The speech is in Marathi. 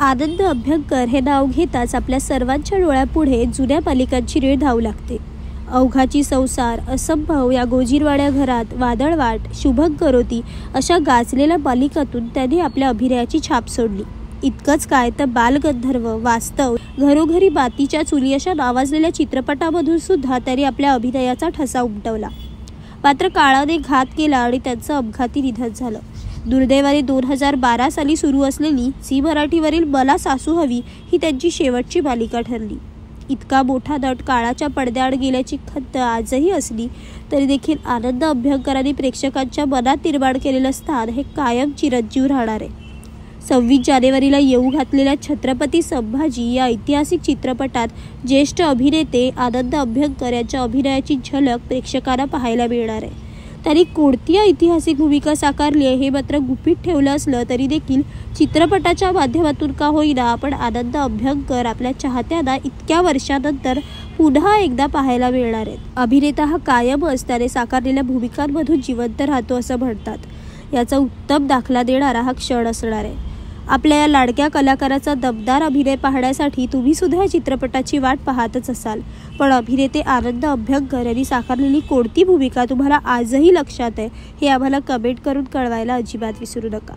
आनंद अभ्यंकर हे नाव घेताच आपल्या सर्वांच्या डोळ्यापुढे जुन्या मालिकांची रेळ धावू लागते. अवघाची संसार, असंभव या गोजीरवाड्या घरात, वादळवाट, शुभंकरोती अशा गाजलेल्या मालिकातून त्यांनी आपल्या अभिनयाची छाप सोडली. इतकंच काय तर बालगंधर्व, वास्तव, घरोघरी मातीच्या चुली अशा नावाजलेल्या चित्रपटामधून सुद्धा त्यांनी आपल्या अभिनयाचा ठसा उमटवला. मात्र काळाने घात केला आणि त्यांचं अपघाती निधन झालं. दुर्दैवाने 2012 साली सुरू असलेली झी मराठीवरील मला सासू हवी ही त्यांची शेवटची मालिका ठरली. इतका मोठा नट काळाच्या पडद्याआड गेल्याची खंत आजही असली तरी देखील आनंद अभ्यंकरांनी प्रेक्षकांच्या मनात निर्माण केलेलं स्थान हे कायम चिरंजीव राहणार आहे. 26 जानेवारीला येऊ घातलेल्या छत्रपती संभाजी या ऐतिहासिक चित्रपटात ज्येष्ठ अभिनेते आनंद अभ्यंकर यांच्या अभिनयाची झलक प्रेक्षकांना पाहायला मिळणार आहे. त्यांनी कोणती ऐतिहासिक भूमिका साकारली आहे हे मात्र गुपित ठेवलं असलं तरी देखील चित्रपटाच्या माध्यमातून का होईना आपण आनंद अभ्यंकर आपल्या चाहत्यांना इतक्या वर्षानंतर पुन्हा एकदा पाहायला मिळणार आहेत. अभिनेता हा कायमच त्याने साकारलेल्या भूमिकांमधून जिवंत राहतो असं म्हणतात. याचा उत्तम दाखला देणारा हा क्षण असणार आहे. आपल्या या लाडक्या कलाकाराचा दमदार अभिनय पाहण्यासाठी तुम्ही सुद्धा या चित्रपटाची वाट पाहतच असाल. पण अभिनेते आनंद अभ्यंकर यांनी साकारलेली कोणती भूमिका तुम्हाला आजही लक्षात आहे हे आम्हाला कमेंट करून कळवायला अजिबात विसरू नका.